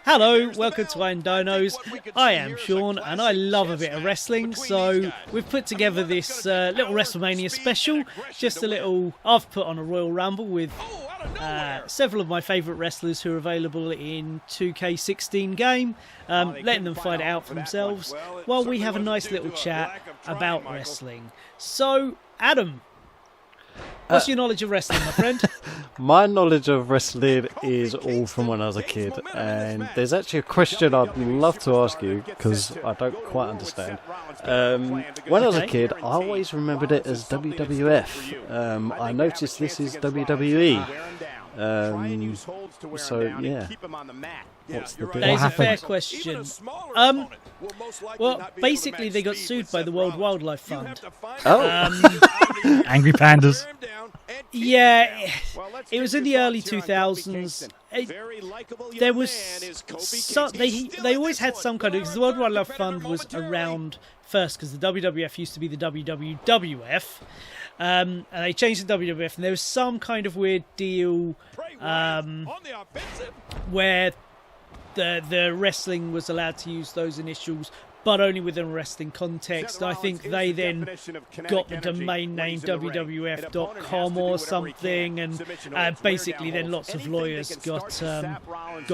Hello, welcome to Dinos. I am Shaun and I love a bit of wrestling, so we've put together this little Wrestlemania special. I've put on a Royal Rumble with several of my favourite wrestlers who are available in 2K16 game, letting them find it out for themselves while we have a nice little chat about wrestling. So, Adam, what's your knowledge of wrestling, my friend? My knowledge of wrestling is all from when I was a kid, and there's actually a question I'd love to ask you because I don't quite understand. When I was a kid, I always remembered it as WWF. I noticed this is WWE. So yeah, what's the deal? That is a fair question. Well, basically they got sued by the World Wildlife Fund. Angry pandas. Yeah, it was in the early 2000s. There was they always had some kind of, because the World Wildlife Fund was around first because the WWF used to be the WWF. And they changed the WWF, and there was some kind of weird deal where the wrestling was allowed to use those initials, but only within a wrestling context. I think they then got the domain name WWF.com or something, and basically then lots of lawyers got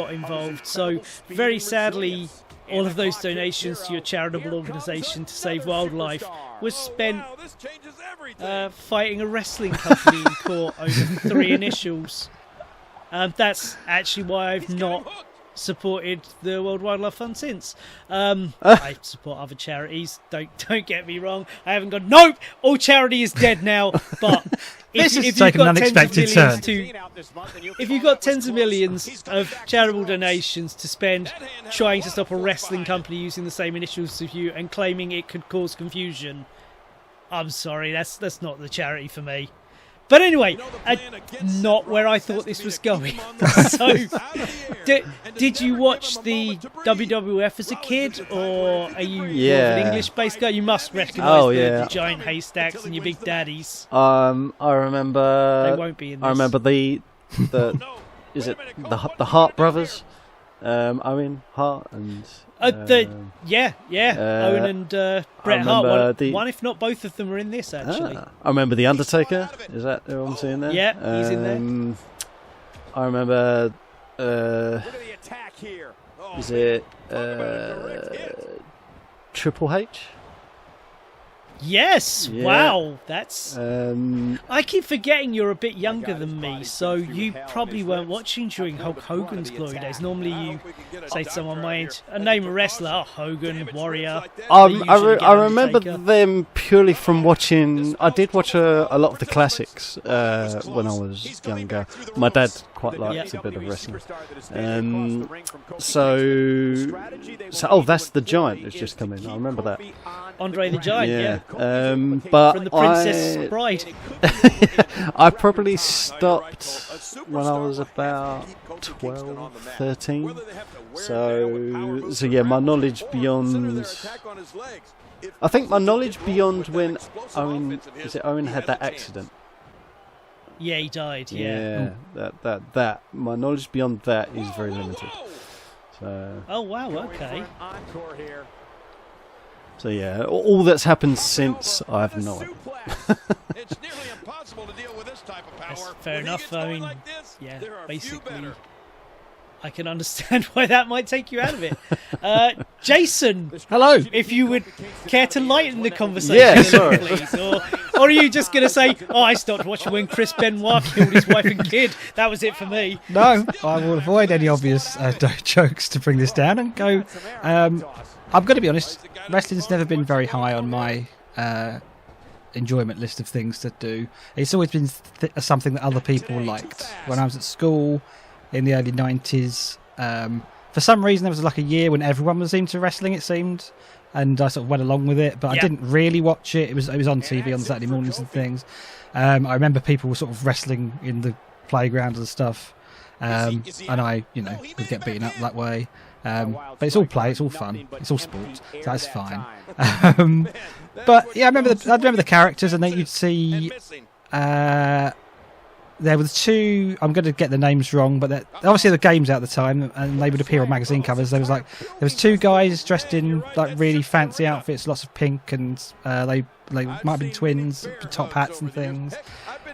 involved. So very sadly, all of those donations to your charitable organisation to save wildlife was spent fighting a wrestling company in court over 3 initials. That's actually why I've not supported the World Wildlife Fund since. I support other charities. Don't get me wrong. I haven't gone. Nope, all charity is dead now. But if you've got tens of millions of charitable donations to spend trying to stop a wrestling company using the same initials as you and claiming it could cause confusion, I'm sorry, that's not the charity for me. But anyway, not where I thought this was going. So, did you watch the WWF as a kid, or are you more of an English-based guy? You must recognise the giant haystacks and your big daddies. I remember. They won't be in this. I remember the is it the Hart brothers? Owen Hart and Owen and Bret Hart. One, if not both of them, are in this actually. I remember the Undertaker. Is that who I'm seeing there? Yeah, he's in there. I remember. Is it Triple H? Yes, yeah. Wow, that's... I keep forgetting you're a bit younger than me, so you probably weren't watching during Hulk Hogan's glory days. Normally you say to someone my age, name a wrestler, Hogan, Warrior... I remember them purely from watching... I did watch a lot of the classics when I was younger. My dad quite liked a bit of wrestling. So that's the Giant that's just come in. I remember that. Andre the Giant, yeah. But from the Princess Bride. I probably stopped when I was about 12, 13. So yeah, my knowledge beyond... I think my knowledge beyond when Owen had that accident. Yeah, he died, yeah. That my knowledge beyond that is very limited. So. Oh wow, okay. So yeah, all that's happened since, I have no idea. That's fair enough. I mean, yeah, basically, I can understand why that might take you out of it. Jason, hello. If you would care to lighten the conversation, sorry. please, or are you just going to say, "Oh, I stopped watching when Chris Benoit killed his wife and kid. That was it for me." No, I will avoid any obvious jokes to bring this down and go. I'm going to be honest, wrestling's never been very high on my enjoyment list of things to do. It's always been something that other people liked. When I was at school in the early 90s, for some reason there was like a year when everyone was into wrestling, it seemed, and I sort of went along with it, but I didn't really watch it. It was on TV on Saturday mornings and things. I remember people were sort of wrestling in the playgrounds and stuff, and I would get beaten up that way. But it's all play, it's all fun, it's all sport, so that's fine. But yeah, I remember the characters, and then you'd see there were two. I'm going to get the names wrong, but obviously the games out at the time, and they would appear on magazine covers. There was two guys dressed in like really fancy outfits, lots of pink, and they might have been twins, top hats and things.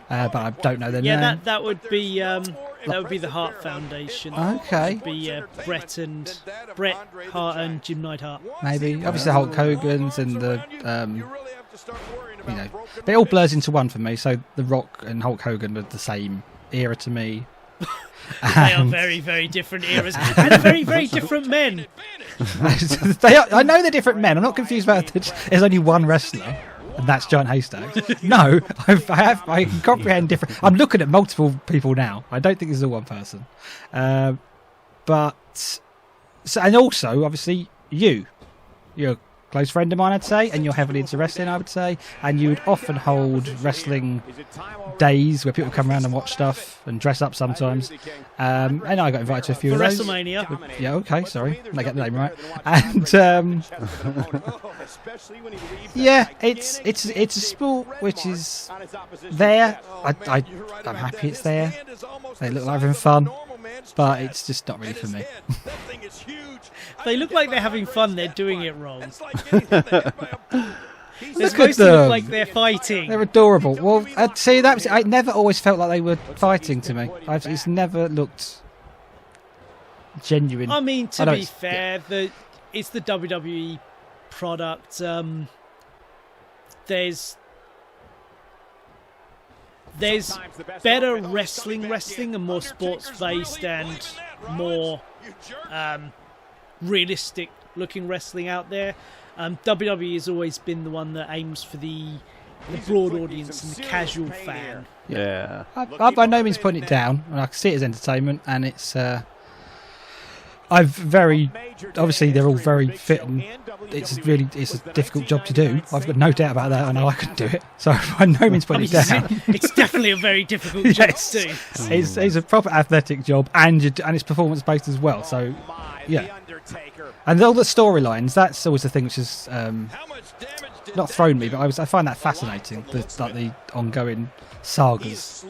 But I don't know their name. Yeah, that would be the Hart Foundation. Okay. It would be Bret Hart and Jim Neidhart. Maybe. Obviously the Hulk Hogan's and the but it all blurs into one for me. So The Rock and Hulk Hogan are the same era to me. They are very, very different eras and very, very different men. I know they're different men. I'm not confused about it. There's only one wrestler, and that's Giant Haystacks. No, I can comprehend different. I'm looking at multiple people now. I don't think this is all one person. And also, obviously, you're a close friend of mine, I'd say, and you're heavily into wrestling, I would say, and you would often hold wrestling days where people come around and watch stuff and dress up sometimes. And I got invited to a few For of those. WrestleMania. Yeah, okay, sorry, I get the name right. And yeah, it's a sport which is there. I'm happy it's there. They look like having fun, but it's just not really for me. They look like they're having fun. They're doing it wrong. They're Look supposed at to them. look like they're fighting. They're adorable. Well, I'd say that I never always felt like they were fighting to me. It's never looked genuine. I mean, to I know be fair, it's the WWE product. There's better wrestling and more sports-based and more realistic-looking wrestling out there. WWE has always been the one that aims for the broad audience and the casual fan. Yeah. I by no means putting it down, and I can see it as entertainment, and it's. Obviously they're all very fit, and it's a difficult job to do. I've got no doubt about that. I know I couldn't do it, so by no means putting it down. It's definitely a very difficult job to do. It's a proper athletic job, and it's performance based as well. So yeah, and all the storylines. That's always the thing which is not thrown me, but I find that fascinating. The ongoing sagas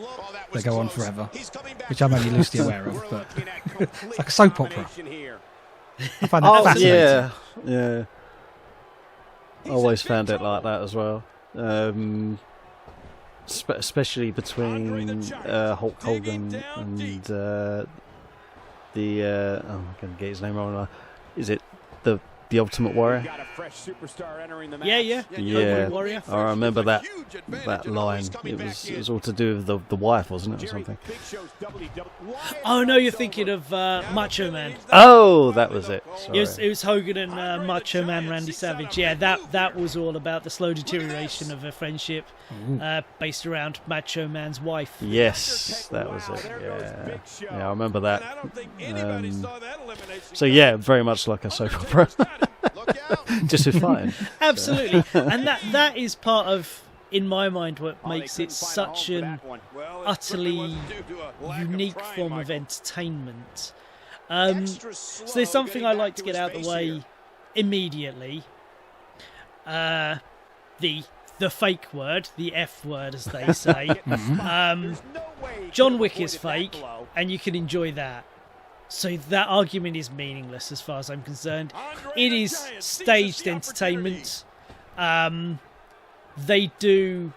that go on forever, which I'm only loosely aware of, but it's like a soap opera. I find that fascinating. Yeah. I always found it like that as well. Especially between Hulk Hogan and I'm going to get his name wrong. Is it the Ultimate Warrior? Yeah. Warrior. I remember that line. It was all to do with the wife, wasn't it, or something? Oh no, you're thinking of Macho Man. Oh, that was it. Sorry. It was Hogan and Macho Man Randy Savage. Yeah, that was all about the slow deterioration of a friendship based around Macho Man's wife. Yes, that was it. Yeah, I remember that. So yeah, very much like a soap opera. Just with fine. Absolutely. And that is part of, in my mind, what makes it such an utterly unique form of entertainment. So there's something I like to get out of the way immediately. The fake word, the F word, as they say. John Wick is fake, and you can enjoy that. So that argument is meaningless as far as I'm concerned. It is staged entertainment. They do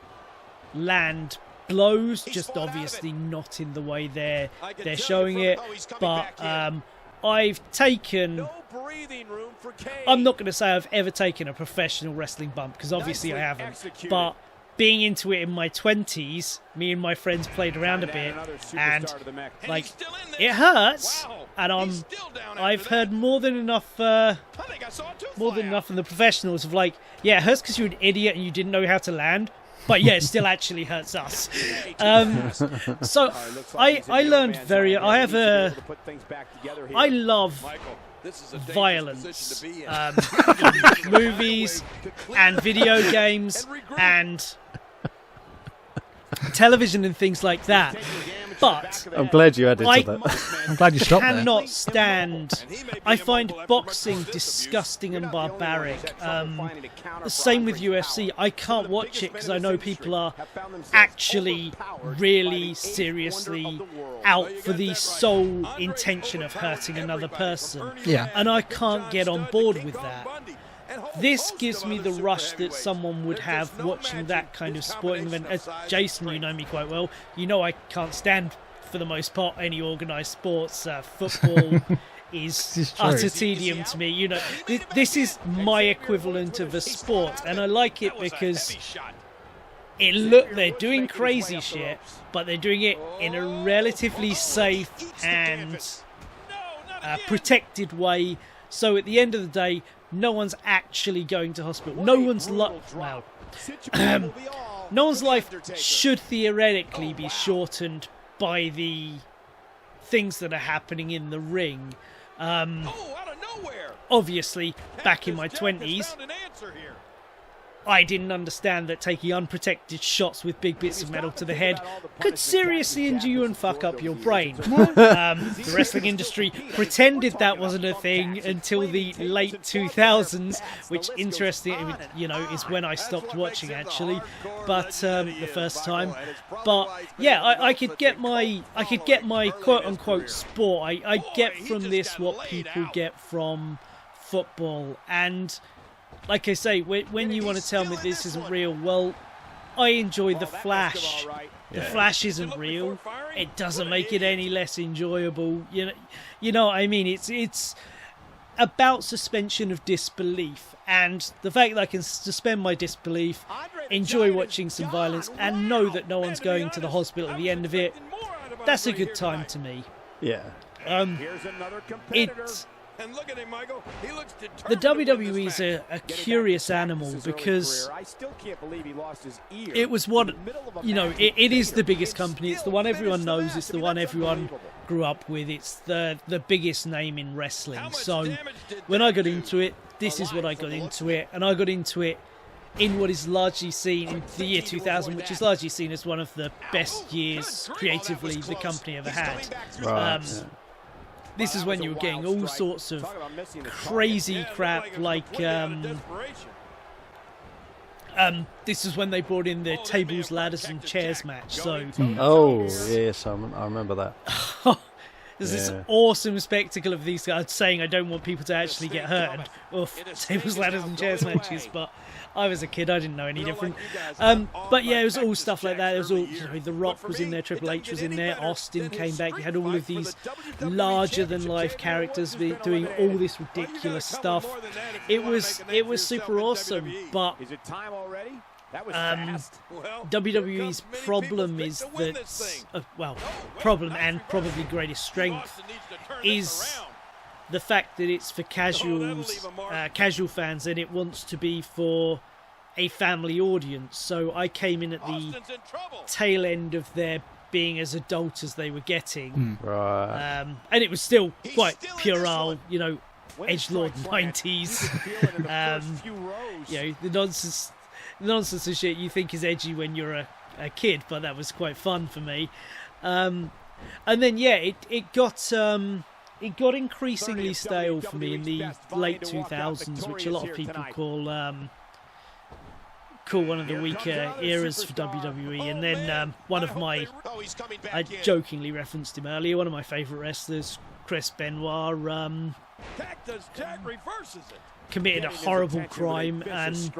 land blows, just obviously not in the way they're showing it. But I've taken... I'm not going to say I've ever taken a professional wrestling bump, because obviously I haven't. But being into it in my 20s, me and my friends played around a bit, and like it hurts. And I've heard more than enough from the professionals of like, yeah, it hurts because you're an idiot and you didn't know how to land. But yeah, it still actually hurts us. So I learned I love violence, movies and video games and television and things like that. But I'm glad you added to that. I'm glad you stopped there. cannot stand. I find boxing disgusting and barbaric. The same with UFC. I can't watch it because I know people are actually really seriously out for the sole intention of hurting another person. Yeah. And I can't get on board with that. This gives me the rush that someone would have watching that kind of sporting event. As Jason, you know me quite well. You know I can't stand, for the most part, any organised sports. Football is utter tedium to me. You know, this is my equivalent of a sport, and I like it because they're doing crazy shit, but they're doing it in a relatively safe and protected way. So at the end of the day, no one's actually going to hospital. No one's no one's life should theoretically be shortened by the things that are happening in the ring. Obviously, back in my 20s, I didn't understand that taking unprotected shots with big bits of metal to the head could seriously injure you and fuck up your brain. The wrestling industry pretended that wasn't a thing until the late 2000s, which, interesting, you know, is when I stopped watching actually. But the first time. But yeah, I could get my quote unquote sport. I get from this what people get from football. And like I say, when you want to tell me this isn't real, well, I enjoy The Flash. The Flash isn't real. It doesn't make it any less enjoyable. You know what I mean? It's about suspension of disbelief, and the fact that I can suspend my disbelief, enjoy watching some violence, and know that no one's going to the hospital at the end of it, that's a good time to me. Yeah. And look at him, Michael. He looks the WWE is a curious animal because it was what, you know, it is the biggest company. It's the one everyone knows. It's the one everyone grew up with. It's the biggest name in wrestling. So when I got into it, this is what I got into it. And I got into it in what is largely seen in the year 2000, which is largely seen as one of the best years creatively the company ever had. Right. This is when you were getting all sorts of crazy crap, like this is when they brought in the tables, ladders and chairs match. So oh yes, I remember that. There's this awesome spectacle of these guys saying I don't want people to actually get hurt, and tables, ladders and chairs matches, but I was a kid, I didn't know any different. But yeah, it was all stuff like that. It was all, you know, The Rock was in there, Triple H was in there, Austin came back. You had all of these larger-than-life characters doing all this ridiculous stuff. It was super awesome, but WWE's problem is that, problem and probably greatest strength is the fact that it's for casual fans, and it wants to be for a family audience. So I came in at the tail end of their being as adult as they were getting. Right. And it was still quite puerile, you know, edgelord 90s. You know, the nonsense and shit you think is edgy when you're a kid, but that was quite fun for me. And then it got increasingly stale for me in the late 2000s, which a lot of people call one of the weaker eras for WWE. And then one of my, I jokingly referenced him earlier, one of my favourite wrestlers, Chris Benoit, committed a horrible crime, and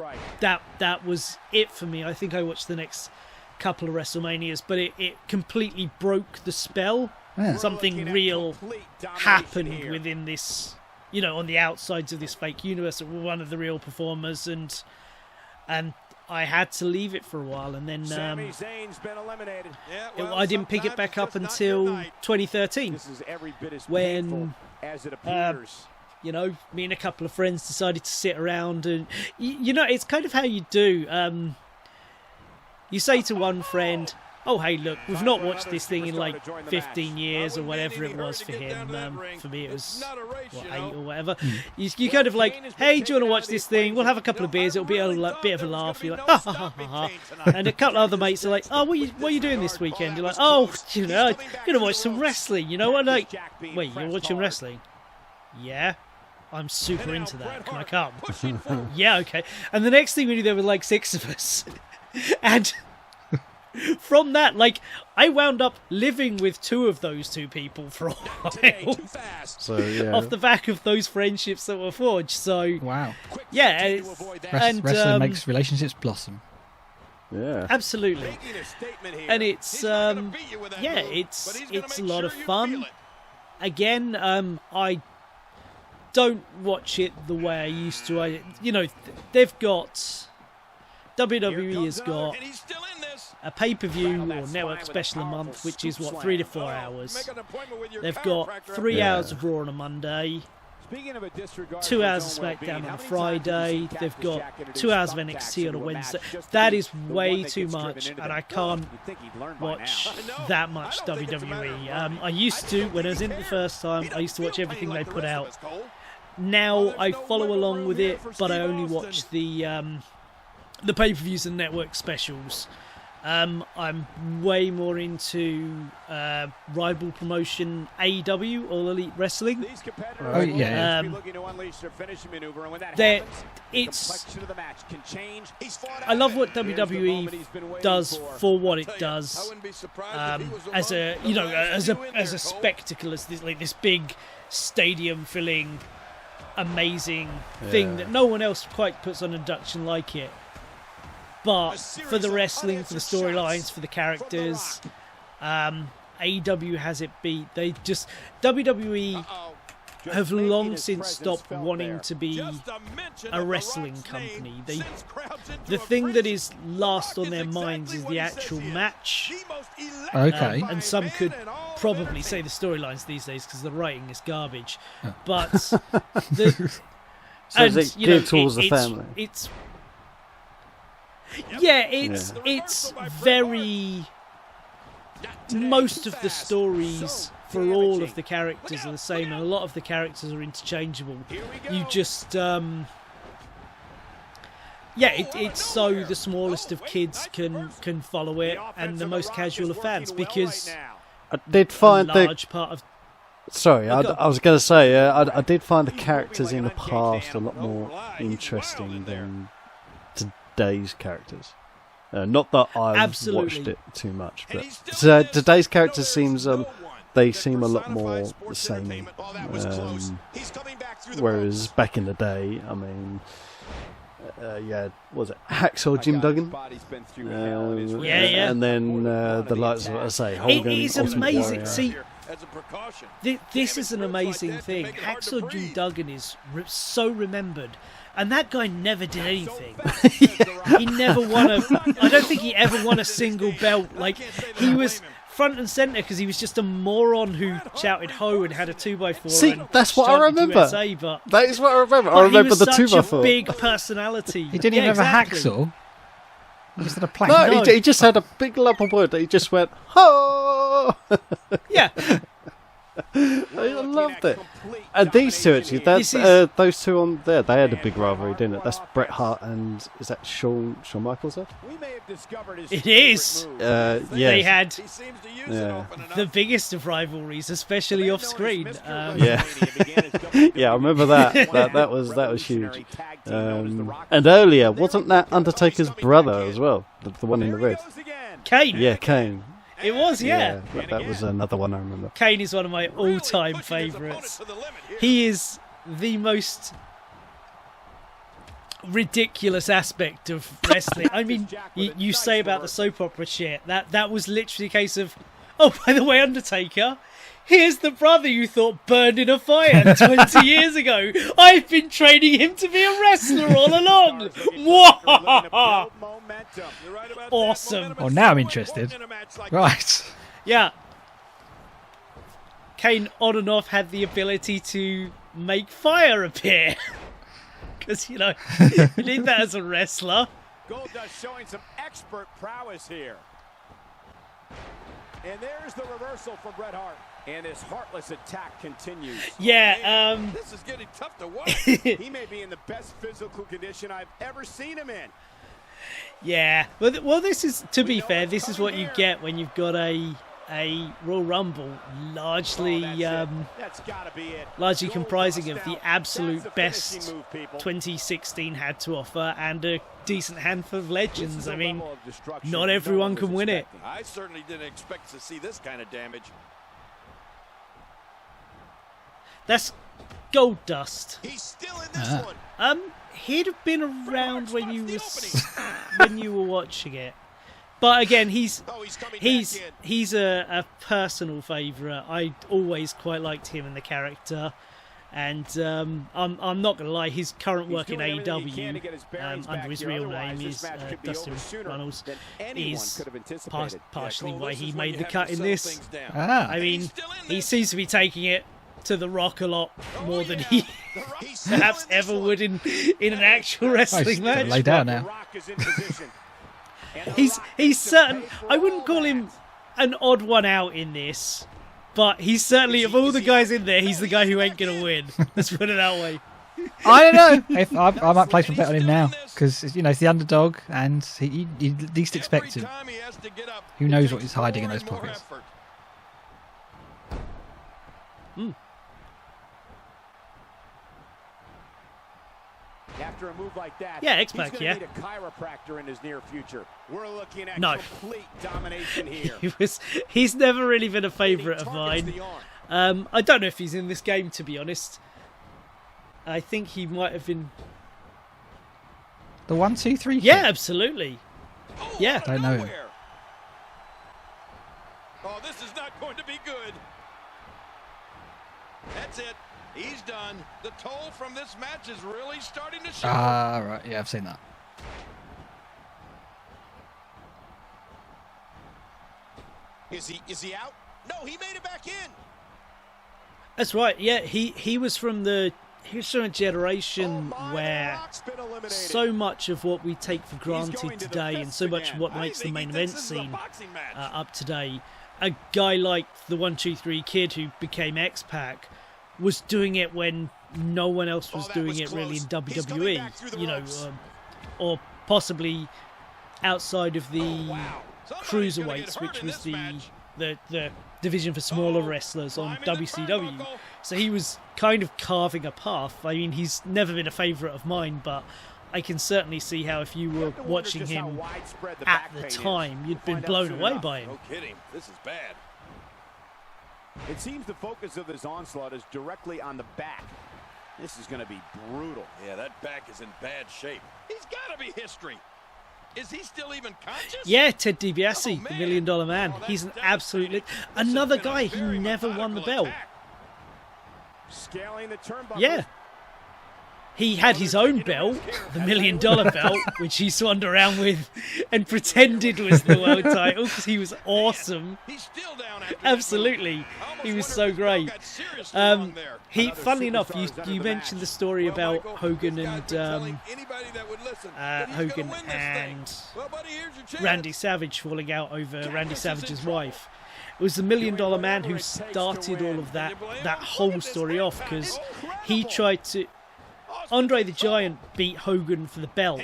that was it for me. I think I watched the next couple of WrestleManias, but it completely broke the spell. Yeah. Something real happened within this, you know, on the outsides of this fake universe. One of the real performers, and I had to leave it for a while, and then Sami Zayne's been eliminated. I didn't pick it back up until 2013, when you know, me and a couple of friends decided to sit around, and you know, it's kind of how you do. You say to one friend, oh, hey, look, we've not watched this thing in like 15 years or whatever it was for him. For me, it was, 8 or whatever. You kind of like, hey, do you want to watch this thing? We'll have a couple of beers. It'll be a bit of a laugh. You're like, ha, ha, ha, ha, ha. And a couple of other mates are like, oh, what are you doing this weekend? You're like, oh, you know, I'm going to watch some wrestling. You know what? Like, wait, you're watching wrestling? Yeah. I'm super into that. Can I come? Yeah, okay. And the next thing we knew, there were like 6 of us. And from that, like, I wound up living with 2 of those 2 people for a while. So, yeah. Off the back of those friendships that were forged. So, wow. Yeah. Wrestling makes relationships blossom. Yeah. Absolutely. And it's, it's a lot of fun. Again, I don't watch it the way I used to. They've got... WWE has got a pay-per-view or network special a month, which is, 3 to 4 hours. They've got 3 hours of Raw on a Monday, 2 hours of SmackDown on a Friday. They've got 2 hours of NXT on a Wednesday. That is way too much, and I can't watch that much WWE. I used to, when I was in it the first time, I used to watch everything they put out. Now I follow along with it, but I only watch the pay-per-views and network specials. I'm way more into rival promotion AEW, All Elite Wrestling. Oh yeah. I love what WWE does for what it does. As a spectacle, as this big stadium-filling, amazing thing that no one else quite puts on induction like it. But for the wrestling, for the storylines, for the characters, AEW has it beat. WWE have long since stopped wanting to be a wrestling company. The thing that is last on their minds is the actual match. Okay. And some could probably say the storylines these days because the writing is garbage. But So is it geared towards the family? It's very... Most of the stories for all of the characters are the same, and a lot of the characters are interchangeable. You just... it's so the smallest of kids can follow it, and the most casual of fans, because I did find a large part of... Sorry, I was going to say, I did find the characters in the past a lot more interesting than today's characters. Not that I've watched it too much, but today's characters seem a lot more the same. Whereas back in the day, I mean, was it Hacksaw Jim Duggan? And then the likes of, I say, Hogan. It is amazing. See, this is an amazing thing. Hacksaw Jim Duggan is so remembered. And that guy never did anything. He never won I don't think he ever won a single belt. Like, he was front and centre because he was just a moron who shouted ho and had a 2x4. See, that's what I remember. USA, that is what I remember. I remember the 2x4. He was such a big personality. He didn't even have a hacksaw. He just had a plank. No, he just had a big lump of wood that he just went, ho! Yeah. I loved it. And these two, actually, those two on there, they had a big rivalry, didn't it? That's Bret Hart and, is that Shawn Michaels there? It is. They had the biggest of rivalries, especially off screen. Yeah, I remember that. That was huge. And earlier, wasn't that Undertaker's brother as well? The one in the red. Kane. Yeah, Kane. It was, yeah. That was another one I remember. Kane is one of my all-time favourites. He is the most ridiculous aspect of wrestling. I mean, you say about the soap opera shit, that was literally a case of, oh, by the way, Undertaker, here's the brother you thought burned in a fire 20 years ago. I've been training him to be a wrestler all along. Awesome. Oh, now I'm interested. Right. Yeah. Kane on and off had the ability to make fire appear. Because, you need that as a wrestler. Golddust showing some expert prowess here. And there's the reversal from Bret Hart. And his heartless attack continues. Yeah, This is getting tough to watch. He may be in the best physical condition I've ever seen him in. yeah. Well, this is, to be fair, this is what you get when you've got a Royal Rumble largely That's gotta be it. largely comprising of the absolute best 2016 had to offer and a decent handful of legends. I mean, not everyone can win it. I certainly didn't expect to see this kind of damage. That's Golddust. He's still in this one. He'd have been around when you were watching it, but again, he's a personal favourite. I always quite liked him and the character, and I'm not gonna lie, his current work in AEW under his real name is Dustin Runnels is partially why he made the cut in this. I mean, he seems to be taking it to The Rock a lot more than he perhaps ever would in an actual wrestling match. Lay down now. He's certain. I wouldn't call him an odd one out in this, but he's certainly, of all the guys in there, he's the guy who ain't gonna win. Let's put it that way. I don't know. If I might place my bet on him now because he's the underdog and he least expects him. Who knows what he's hiding in those pockets? After a move like that, yeah, he's X-Pac, gonna yeah. need a chiropractor in his near future. We're looking at No. complete domination here. He's never really been a favourite of mine. I don't know if he's in this game, to be honest. I think he might have been. The 1, 2, 3. Yeah, absolutely. Yeah. Don't know him. Oh, this is not going to be good. That's it. He's done. The toll from this match is really starting to show. Ah, right. Yeah, I've seen that. Is he out? No, he made it back in. That's right. Yeah, he was from a generation where so much of what we take for granted today and so much of what makes the main event scene up today, a guy like the 1, 2, 3 Kid who became X-Pac was doing it when no one else was doing it really in WWE, or possibly outside of the cruiserweights, which was the division for smaller wrestlers on WCW. So he was kind of carving a path. I mean, he's never been a favourite of mine, but I can certainly see how if you were watching him at the time, you'd been blown away by him. No kidding. This is bad. It seems the focus of this onslaught is directly on the back. This is going to be brutal. Yeah, that back is in bad shape. He's got to be history. Is he still even conscious? Yeah, Ted DiBiase, the $1 Million Man. He's an absolute... Another guy who never won the belt. Scaling the turnbuckle. Yeah. He had his own belt, the $1 Million belt, which he swanned around with and pretended was the world title because he was awesome. Absolutely. He was so great. Funnily enough, you mentioned the story about Hogan and Randy Savage falling out over Randy Savage's wife. It was the $1 Million Man who started all of that whole story off because he tried to... Andre the Giant beat Hogan for the belt,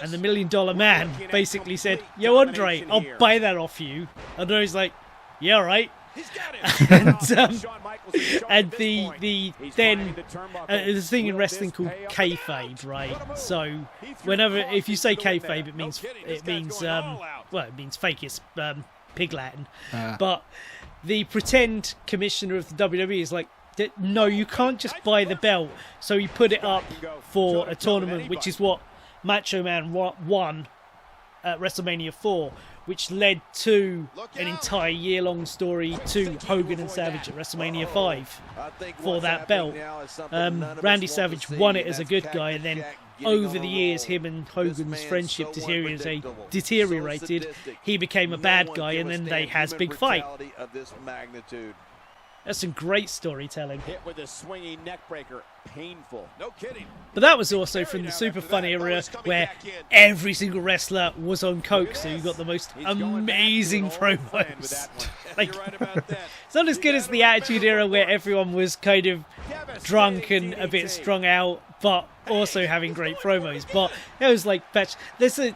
and the $1 Million Man basically said, "Yo, Andre, I'll buy that off you." Andre's like, "Yeah, all right." And the there's a thing in wrestling called kayfabe, right? So if you say kayfabe, it means fake. It's pig Latin. But the pretend commissioner of the WWE is like, no, you can't just buy the belt. So he put it up for a tournament, which is what Macho Man won at WrestleMania 4, which led to an entire year-long story to Hogan and Savage at WrestleMania 5 for that belt. Randy Savage won it as a good guy, and then over the years, him and Hogan's friendship deteriorated. He became a bad guy, and then they had a big fight. That's some great storytelling. Hit with a swinging neck breaker. Painful. No kidding. But that was also from the Super Fun era where every single wrestler was on coke, so you got the most amazing promos. Like, it's not as good as the Attitude Era where everyone was kind of drunk and a bit strung out, but also having great promos. But it was like, there's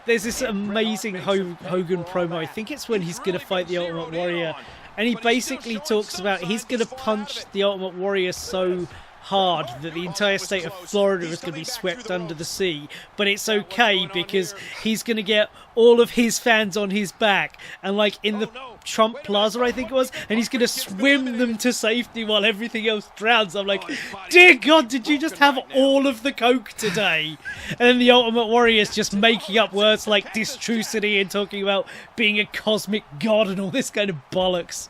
this amazing Hogan promo. I think it's when he's going to fight the Ultimate Warrior. And he basically talks about he's going to punch the Ultimate Warrior so hard that the entire state of Florida is going to be swept under the sea. But it's okay because he's going to get all of his fans on his back. And like in the Trump Plaza, I think it was, and he's going to swim them to safety while everything else drowns. I'm like, dear God, did you just have all of the coke today? And then the Ultimate Warrior's just making up words like distrucity and talking about being a cosmic god and all this kind of bollocks.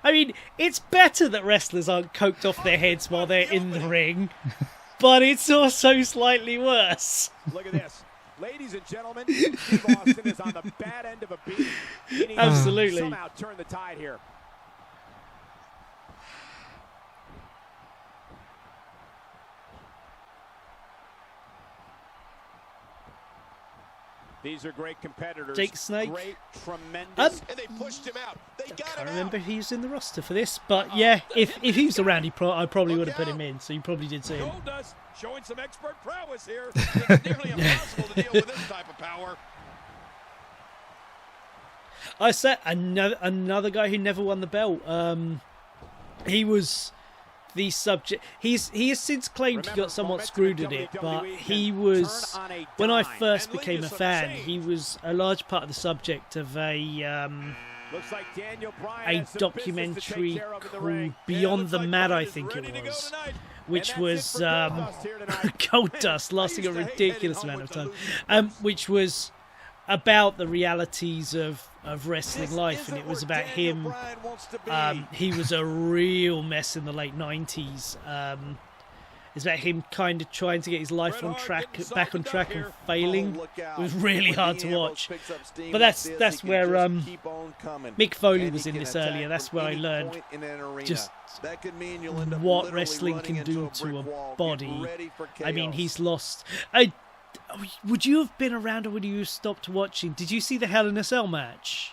I mean, it's better that wrestlers aren't coked off their heads while they're in the ring, but it's also slightly worse. Look at this. Ladies and gentlemen, Steve Austin is on the bad end of a beat. Absolutely. Somehow turn the tide here. These are great competitors. Jake Snake. Great, tremendous. And they pushed him out. They got I him can't remember out. if he was in the roster for this, but yeah, if he was around, I probably would have put him in, so you probably did see him. Golddust showing some expert prowess here. It's nearly impossible to deal with this type of power. I said another guy who never won the belt. He was the subject. He has since claimed he got somewhat screwed at it, but he was, when I first became a fan, he was a large part of the subject of a documentary called Beyond the Mat, I think it was, which was Golddust, lasting a ridiculous amount of time, which was about the realities of wrestling life, and it was about him. He was a real mess in the late 90s. It's about him kind of trying to get his life back on track and failing. It was really hard to watch. But that's where Mick Foley was in this earlier. That's where I learned just what wrestling can do to a body. I mean, he's lost. Would you have been around or would you have stopped watching? Did you see the Hell in a Cell match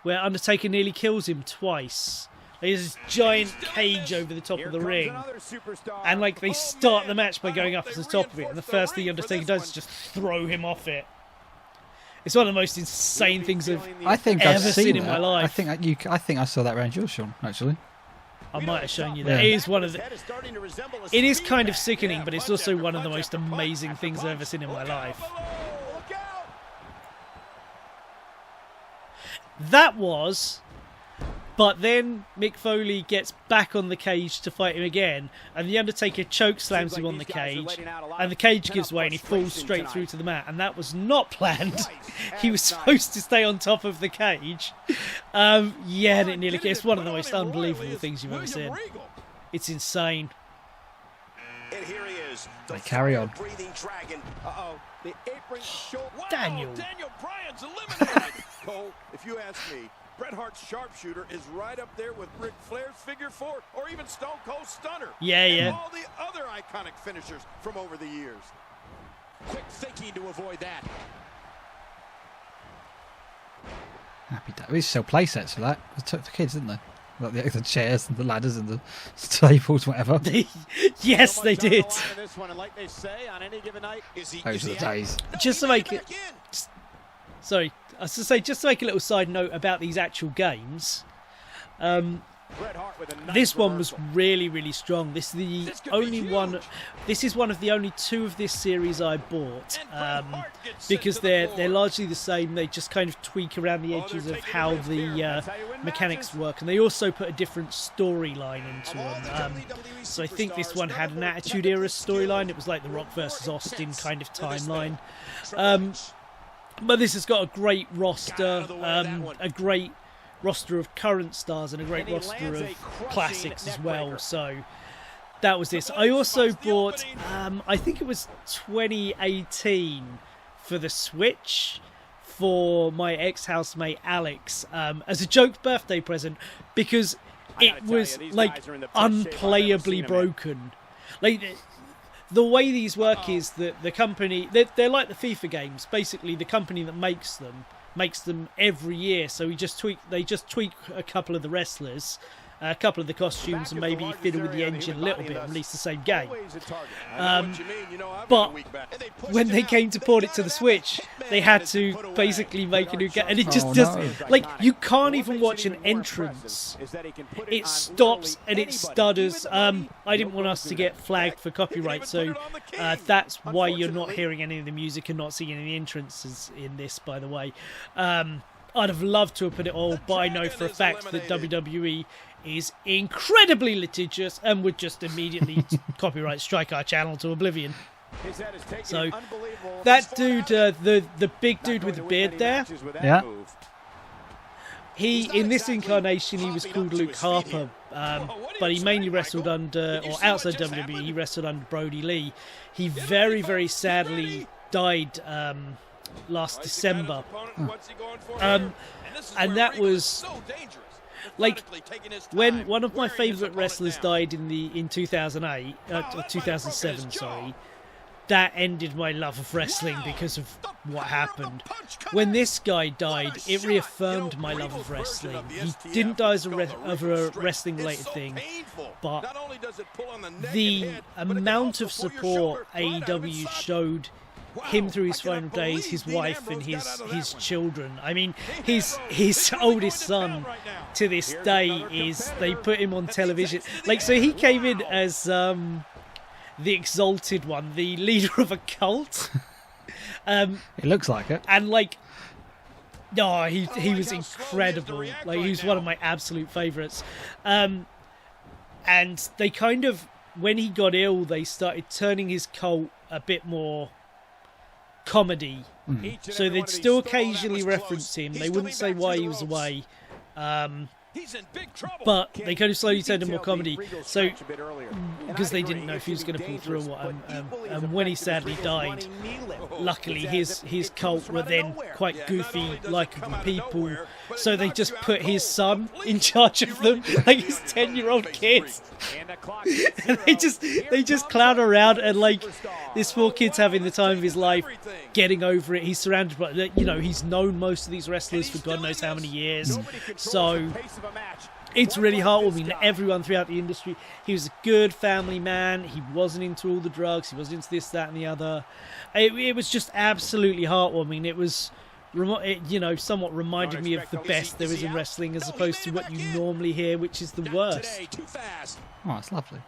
where Undertaker nearly kills him twice? There's this giant cage over the top of the ring, and like they start the match by going up to the top of it, and the first thing Undertaker does is just throw him off it. It's one of the most insane things I've ever seen in my life. I think I saw that around yours, Shaun, actually. I might have shown you that. It is one of the. It is kind of sickening, but it's also one of the most amazing things I've ever seen in my life. That was. But then Mick Foley gets back on the cage to fight him again, and the Undertaker choke slams him on the cage, and the cage gives way and he falls straight through to the mat, and that was not planned. He was supposed to stay on top of the cage. Yeah, and it nearly. It's one of the most unbelievable things you've ever seen. It's insane. And here he is. They carry on. The apron short. Daniel. Daniel Bryan's eliminated. Cole, if you ask me, Bret Hart's sharpshooter is right up there with Ric Flair's figure four or even Stone Cold Stunner. Yeah. And all the other iconic finishers from over the years. Quick thinking to avoid that. Happy day. We used to sell play sets for that. They took the kids, didn't they? Like the chairs and the ladders and the tables, whatever. Yes, they did. Those are the days. Just to make it. Sorry, I was to say, just to make a little side note about these actual games. This one was really, really strong. This is the only one. This is one of the only two of this series I bought because they're largely the same. They just kind of tweak around the edges of how the mechanics work, and they also put a different storyline into them. So I think this one had an Attitude Era storyline. It was like the Rock versus Austin kind of timeline. But this has got a great roster, a great roster of current stars and a great roster of classics as well. So that was this. I also bought, I think it was 2018 for the Switch for my ex-housemate Alex as a joke birthday present, because it was like unplayably broken. Like the way these work is that the company, they're like the FIFA games. Basically, the company that makes them every year. So they just tweak a couple of the wrestlers, a couple of the costumes, and maybe fiddle with the engine a little bit and release the same game. But when they came to port it to the Switch, they had to basically make a new game, and it just doesn't. Like, you can't even watch an entrance. It stops and it stutters. I didn't want us to get flagged for copyright, so that's why you're not hearing any of the music and not seeing any entrances in this, by the way. I'd have loved to have put it all, but I know for a fact that WWE is incredibly litigious and would just immediately copyright strike our channel to oblivion. So that dude, the big dude with the beard there, Yeah. in this incarnation he was called Luke Harper, but he mainly wrestled under, or outside WWE, he wrestled under Brody Lee. He very, very sadly died last December, and that was like when one of my favourite wrestlers died in 2008, 2007, sorry. That ended my love of wrestling because of what happened. When this guy died, it reaffirmed my love of wrestling. He didn't die of a wrestling-related thing, but the amount of support AEW showed him through his final days, his wife and his children. I mean, his oldest son to this day they put him on television. Like, so he came in as the Exalted One, the leader of a cult. It looks like it. And like, no, he was incredible. Like, he was one of my absolute favourites. And they kind of, when he got ill, they started turning his cult a bit more comedy. So they'd still occasionally reference him. They wouldn't say why he was away. But they kind of slowly turned him more comedy. So, because they didn't know if he was going to pull through or what. And when he sadly died, luckily his cult were then quite goofy, likeable people. So they just put his son in charge of them, like his 10-year-old kid. And they just clown around, and like, this poor kid's having the time of his life, getting over it. He's surrounded by, he's known most of these wrestlers for God knows how many years. So it's really heartwarming. Everyone throughout the industry, he was a good family man. He wasn't into all the drugs. He wasn't into this, that, and the other. It was just absolutely heartwarming. It was, somewhat reminded me of the best there is in wrestling, as opposed to what you normally hear, which is the worst. Oh, it's lovely.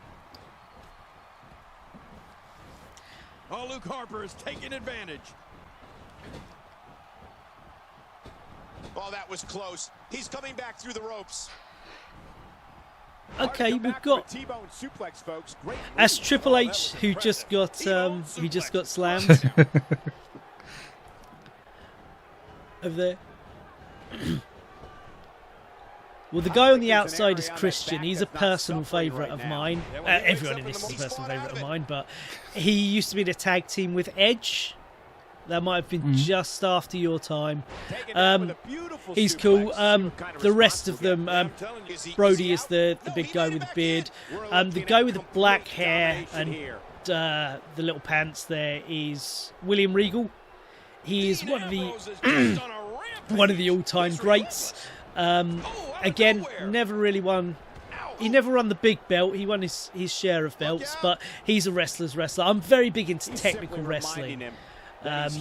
Oh, Luke Harper is taking advantage. Oh, that was close. He's coming back through the ropes. Okay, we've got as Triple H, who just got slammed over there. Well, the guy on the outside is Christian. He's a personal favourite of mine. Everyone in this is a personal favourite of mine, but he used to be in a tag team with Edge. That might have been just after your time. He's cool. The rest of them, Brody is the big guy with the beard. The guy with the black hair and the little pants there is William Regal. He is one of the all-time greats. Again, never really won. He never won the big belt. He won his share of belts, but he's a wrestler's wrestler. I'm very big into technical wrestling.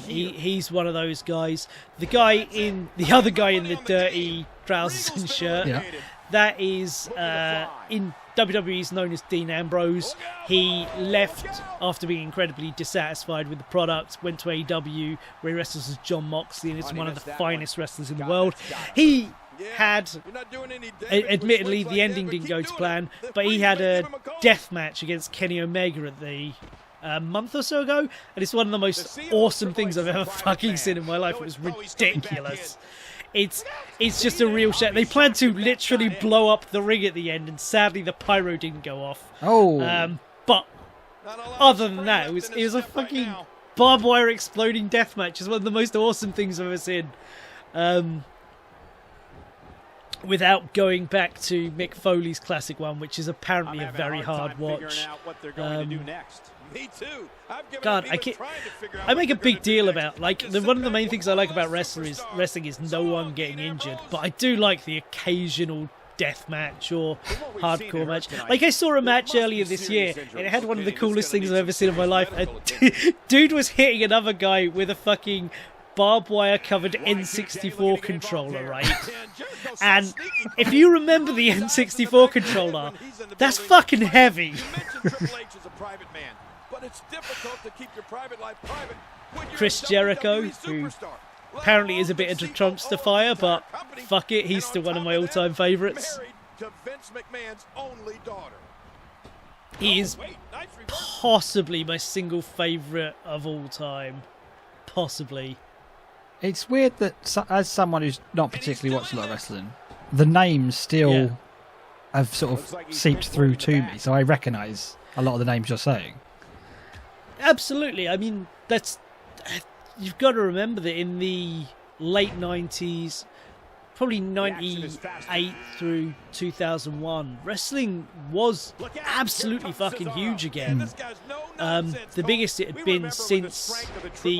He's one of those guys. The other guy in the dirty trousers and shirt, that is in WWE is known as Dean Ambrose. He left after being incredibly dissatisfied with the product, went to AEW where he wrestles as John Moxley, and is one of the finest wrestlers in the world. He had, admittedly, the ending didn't go to plan, but he had a death match against Kenny Omega at the month or so ago, and it's one of the most awesome things I've ever fucking seen in my life. It was ridiculous. It's just a real shame. They planned to literally blow up the ring at the end, and sadly the pyro didn't go off. But other than that, it was a fucking barbed wire exploding death match. It's one of the most awesome things I've ever seen. without going back to Mick Foley's classic one, which is apparently a very hard watch. Me too. God, I make a big deal about, like, one of the main things I like about wrestling is no one getting injured, but I do like the occasional death match or hardcore match. Like, I saw a match earlier this year, and it had one of the coolest things I've ever seen in my life. A dude was hitting another guy with a fucking barbed wire covered N64 controller, right? And if you remember the N64 controller, that's fucking heavy. Chris Jericho, who apparently is a bit of a Trumpster fire, but fuck it, he's still one of my all-time favourites. He is possibly my single favourite of all time. Possibly. It's weird that, as someone who's not particularly watched a lot of wrestling, the names still have sort of seeped through to me, so I recognise a lot of the names you're saying. Absolutely. I mean, you've got to remember that in the late 90s, probably 98 through 2001, wrestling was absolutely fucking huge again. The biggest it had been since the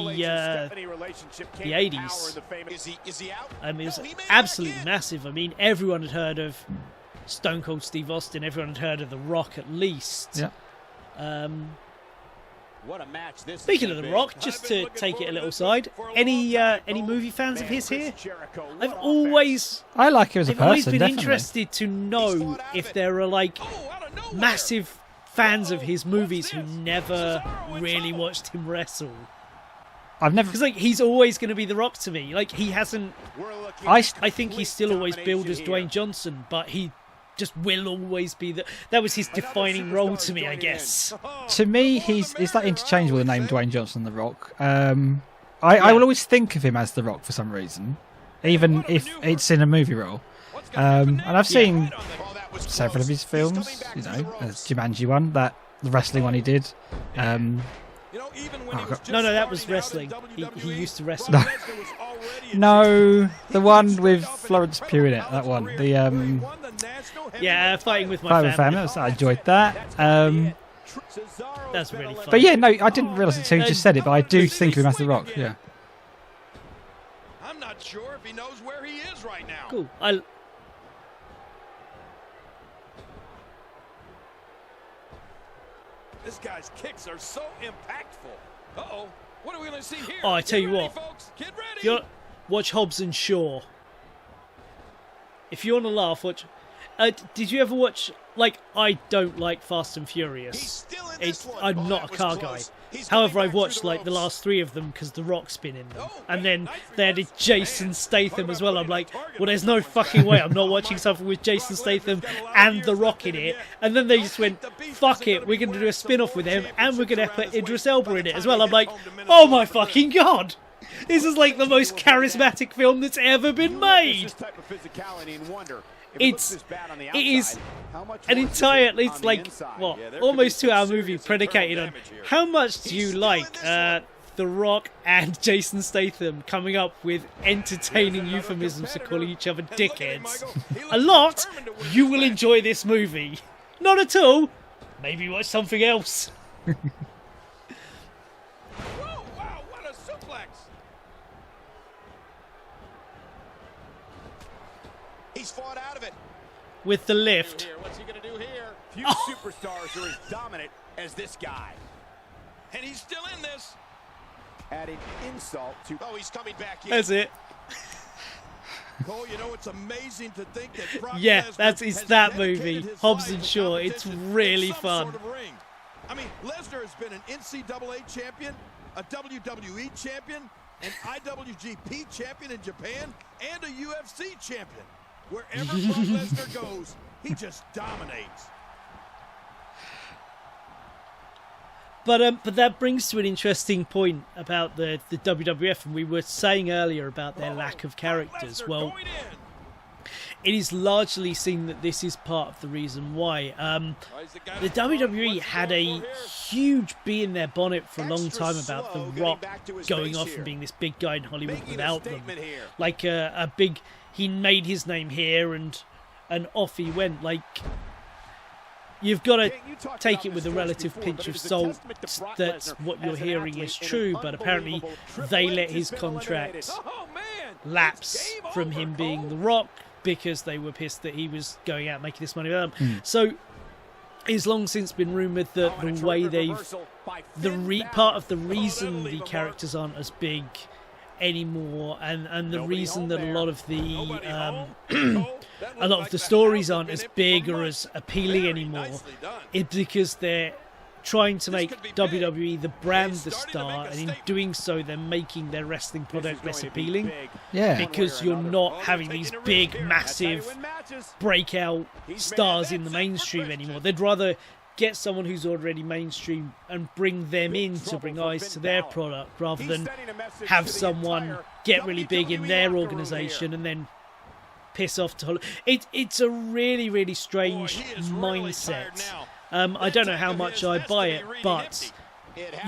80s. I mean, it was absolutely massive. I mean, everyone had heard of Stone Cold Steve Austin. Everyone had heard of The Rock, at least. Yeah. Speaking of The Rock, just to take it a little side, any movie fans of his here? I like him as a person. I've always been interested to know if there are like massive fans of his movies who never really watched him wrestle. I've never, because like he's always going to be The Rock to me. Like he hasn't. I think he's still always billed as Dwayne Johnson, but he just will always be that was his defining role to me, I guess. To me, he's that interchangeable, the name Dwayne Johnson and The Rock. I will always think of him as The Rock for some reason, even if it's in a movie role. And I've seen several of his films, you know, Jumanji one, the wrestling one he did. No, that was wrestling. He used to wrestle. No, the one with Florence Pugh in it, that one. Fighting with my family. I enjoyed that. That's really fun. But yeah, no, I didn't realise it until you just said it, but I do think of him as The Rock, yeah. I'm not sure if he knows where he is right now. Cool. This guy's kicks are so impactful. Uh-oh. What are we going to see here? Oh, I tell you what. Folks. Get ready. Watch Hobbs and Shaw. If you want to laugh, watch. Did you ever watch? Like, I don't like Fast and Furious. I'm not a car guy. However, I've watched like the last 3 of them because The Rock's been in them, and then they added Jason Statham as well. I'm like, well, there's no fucking way I'm not watching something with Jason Statham and The Rock in it. And then they just went, fuck it, we're going to do a spin-off with him, and we're going to put Idris Elba in it as well. I'm like, oh my fucking god! This is like the most charismatic film that's ever been made. It is an entire, it's like, what, almost 2-hour movie predicated on how much do you like The Rock and Jason Statham coming up with entertaining euphemisms for calling each other dickheads. A lot. You will enjoy this movie. Not at all. Maybe watch something else. He's fought out of it. With the lift. What's he going to do here? Few superstars are as dominant as this guy. And he's still in this. Adding insult to... Oh, he's coming back in. That's it. Cole, you know, it's amazing to think that Brock it's that movie, Hobbs and Shaw. It's really fun. Sort of I mean, Lesnar has been an NCAA champion, a WWE champion, an IWGP champion in Japan, and a UFC champion. Wherever Brock Lesnar goes, he just dominates. But that brings to an interesting point about the WWF, and we were saying earlier about their lack of characters. Well, it is largely seen that this is part of the reason why. The WWE had a huge bee in their bonnet for a long time about The Rock going off and being this big guy in Hollywood without them. Like a big he made his name here, and off he went. Like, you've got to take it with a relative pinch of salt that what you're hearing is true, but apparently they let his contract lapse from him being The Rock because they were pissed that he was going out making this money with them. So it's long since been rumoured that the way part of the reason the characters aren't as big anymore, and the reason that a lot of the stories aren't as big or as appealing anymore is because they're trying to make WWE the brand the star, and in doing so they're making their wrestling product less appealing. Yeah. Because you're not having these big, massive breakout stars in the mainstream anymore. They'd rather get someone who's already mainstream and bring them in to bring eyes to their product, rather than have someone get really big in their organisation and then piss off to Hollywood. It's a really, really strange mindset. I don't know how much I buy it, but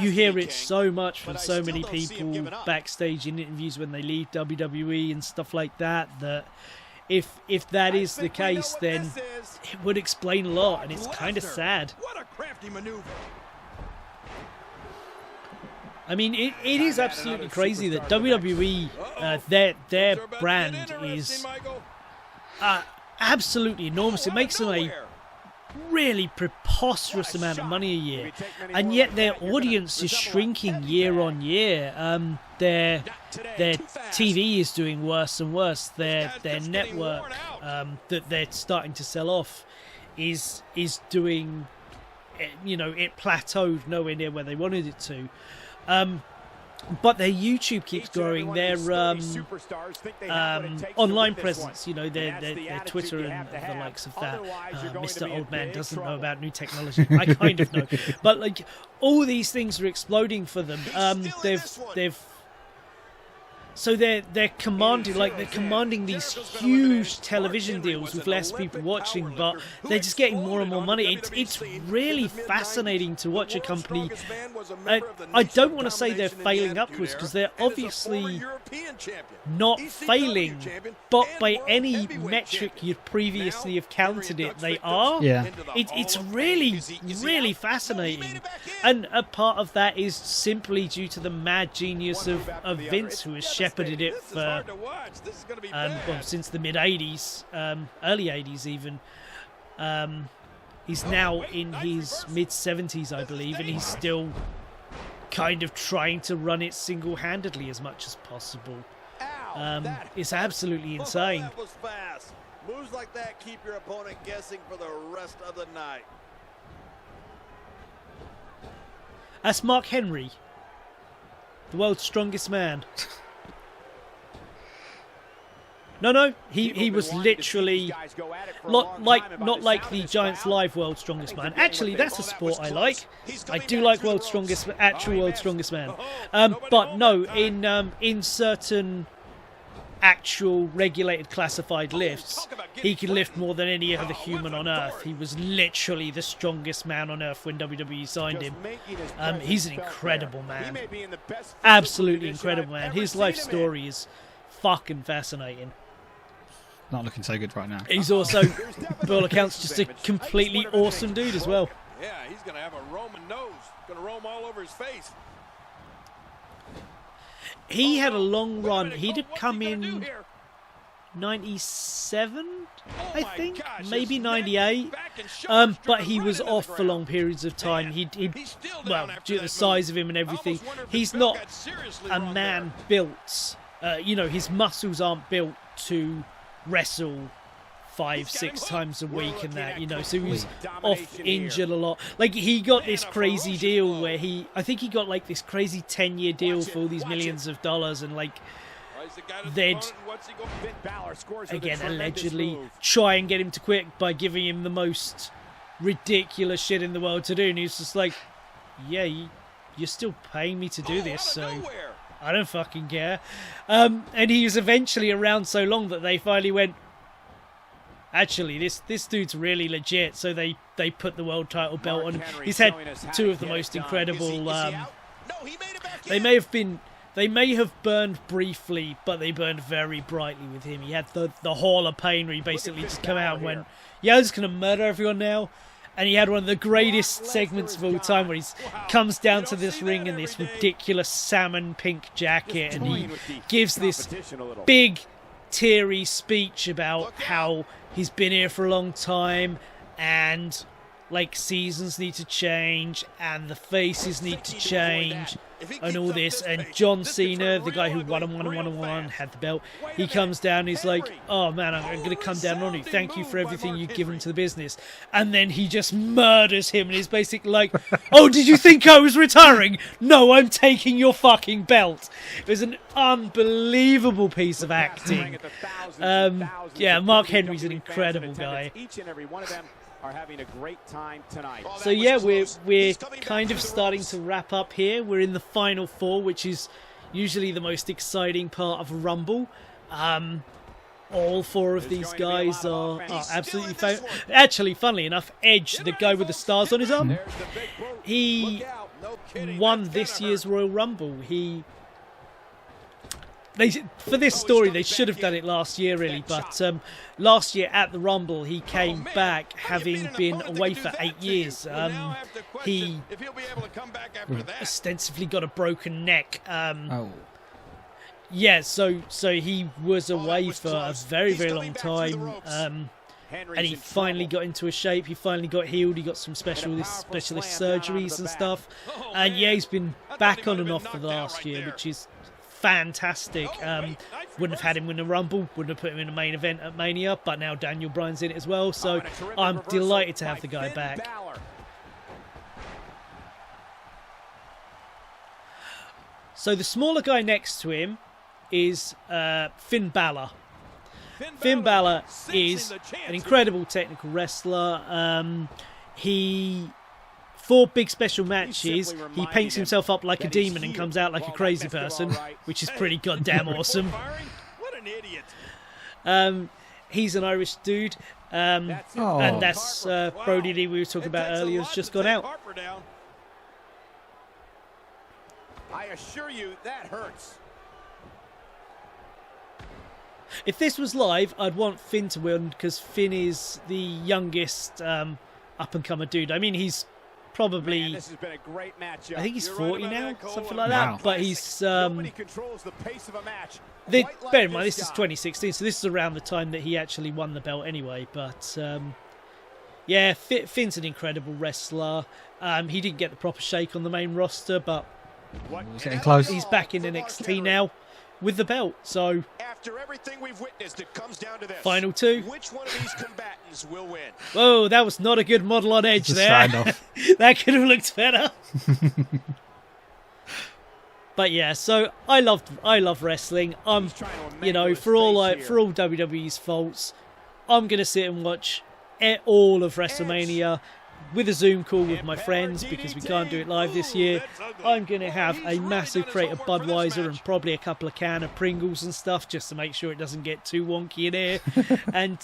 you hear it so much from so many people backstage in interviews when they leave WWE and stuff like that, that if that is the case, then it would explain a lot, and it's kind of sad. What a crafty maneuver. I mean, it is absolutely crazy that WWE, their brand is absolutely enormous. It makes them a really preposterous amount of money a year, and yet their audience is shrinking year on year. Their TV is doing worse and worse. Their network that they're starting to sell off is doing, it plateaued nowhere near where they wanted it to. But their YouTube keeps growing. Their online presence, their Twitter and the likes of that. Mr. Old Man doesn't know about new technology. I kind of know. But like, all these things are exploding for them. They're commanding these huge television deals with less people watching, but they're just getting more and more money. It's really fascinating to watch a company. I don't want to say they're failing upwards, because they're obviously not failing, but by any metric you'd previously have counted it, they are. Yeah. It's really, really fascinating. And a part of that is simply due to the mad genius of Vince, who has shepherded it for since the mid-80s, early 80s even. He's now in his mid-70s, I believe, and he's still kind of trying to run it single-handedly as much as possible. It's absolutely insane. That was fast. Moves like that keep your opponent guessing for the rest of the night. That's Mark Henry, the world's strongest man. No, he was literally not like the Giants Live World's Strongest Man. Actually, that's a sport I like. I do like actual World's Strongest Man. But no, in certain actual regulated classified lifts, he could lift more than any other human on Earth. He was literally the strongest man on Earth when WWE signed him. He's an incredible man. Absolutely incredible man. His life story is fucking fascinating. Not looking so good right now. He's also, by all accounts, just a completely awesome dude as well. Yeah, he's going to have a Roman nose. Going to roam all over his face. He had a long run. He'd have come in 97, I think, maybe 98. But he was off for long periods of time. Due to the size of him and everything, he's not a man built. His muscles aren't built to wrestle 5-6 times a week and that, so he was off injured a lot. Like, he got this crazy deal where I think he got like this crazy 10-year deal for all these millions of dollars, and like they'd again allegedly try and get him to quit by giving him the most ridiculous shit in the world to do, and he's just like, yeah, you're still paying me to do this, so I don't fucking care. And he was eventually around so long that they finally went, actually, this dude's really legit. So they put the world title belt on him. He's had two of the most incredible... they may have been They may have burned briefly, but they burned very brightly with him. He had the Hall of Pain where he basically just come out and went, yeah, I'm just going to murder everyone now. And he had one of the greatest segments of all time where he comes down to this ring in this ridiculous salmon pink jacket and he gives this big, teary speech about how he's been here for a long time and like seasons need to change and the faces need to change and all this. And John Cena, the guy who won, had the belt, he comes down and he's like, oh man, I'm going to come down on you. Thank you for everything you've given to the business. And then he just murders him and he's basically like, oh, did you think I was retiring? No, I'm taking your fucking belt. It was an unbelievable piece of acting. Yeah, Mark Henry's an incredible guy. Are having a great time tonight. So yeah, we're kind of starting to wrap up here. We're in the final four, which is usually the most exciting part of a Rumble. All four of these guys are absolutely actually, funnily enough, Edge, the guy with the stars on his arm, he won this year's Royal Rumble. For this story, they should have done it last year, really, but last year at the Rumble, he came back having been away for 8 years. He ostensibly got a broken neck. Yeah, so he was away for a very, very long time, and he finally got into a shape. He finally got healed. He got some specialist surgeries and stuff, and yeah, he's been back on and off for the last year, which is fantastic. Wouldn't have had him win the Rumble, wouldn't have put him in the main event at Mania, but now Daniel Bryan's in it as well, so I'm delighted to have the guy back. So the smaller guy next to him is Finn Balor. Finn Balor is an incredible technical wrestler. For big special matches, he paints himself up like a demon and comes out like a crazy person, which is pretty goddamn awesome. What an idiot. He's an Irish dude, and that's Brody Lee we were talking about earlier has just gone out. I assure you that hurts. If this was live, I'd want Finn to win because Finn is the youngest up-and-comer dude. I mean, he's probably, this has been a great matchup. I think he's 40 now, something like that. Wow. But he's, controls the pace of a match. Bear in mind, this is 2016, so this is around the time that he actually won the belt anyway. But yeah, Finn's an incredible wrestler. He didn't get the proper shake on the main roster, but he's getting close. He's back in NXT now with the belt. So after everything we've witnessed, it comes down to this. Final two. Which one of these combatants will win? Whoa, that was not a good model on Edge there. That could have looked better. But yeah, so I love wrestling. You know, for all WWE's faults, I'm gonna sit and watch all of WrestleMania with a Zoom call with my friends because we can't do it live this year. I'm going to have a massive crate of Budweiser and probably a couple of cans of Pringles and stuff just to make sure it doesn't get too wonky in here. And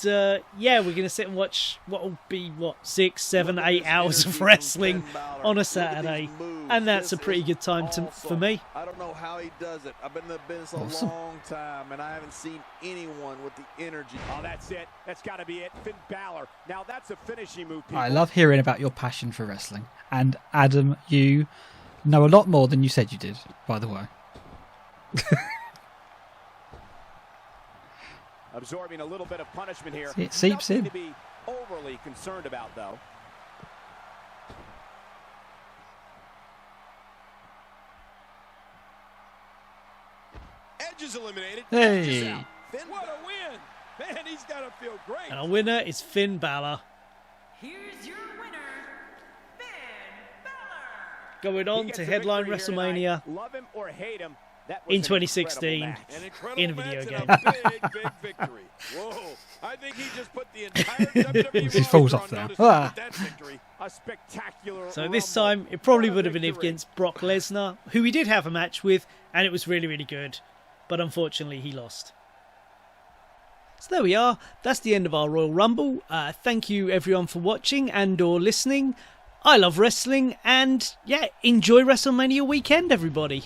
yeah, we're going to sit and watch what will be, 6, 7, 8 hours of wrestling on a Saturday. And that's a pretty good time for me. I don't know how he does it. I've been in the business a long time, and I haven't seen anyone with the energy. Oh, that's it. That's got to be it. Finn Balor. Now that's a finishing move, people. I love hearing about your passion for wrestling. And Adam, you know a lot more than you said you did, by the way. Absorbing a little bit of punishment here. It seeps in. Nothing to be overly concerned about, though. Edge is eliminated. Hey. What a win. Man, he's got to feel great. And our winner is Finn Balor. Here's your winner, Finn Balor. Going on to headline WrestleMania Love him or hate him, that was in an 2016 incredible in a video game. Big victory. Whoa. I think he just put the entire WWE He falls off there. that victory. A spectacular So this Rumble. time, it probably What a would have been victory. against Brock Lesnar, who we did have a match with, and it was really, really good. But unfortunately, he lost. So there we are. That's the end of our Royal Rumble. Thank you, everyone, for watching and or listening. I love wrestling, and yeah, enjoy WrestleMania weekend, everybody.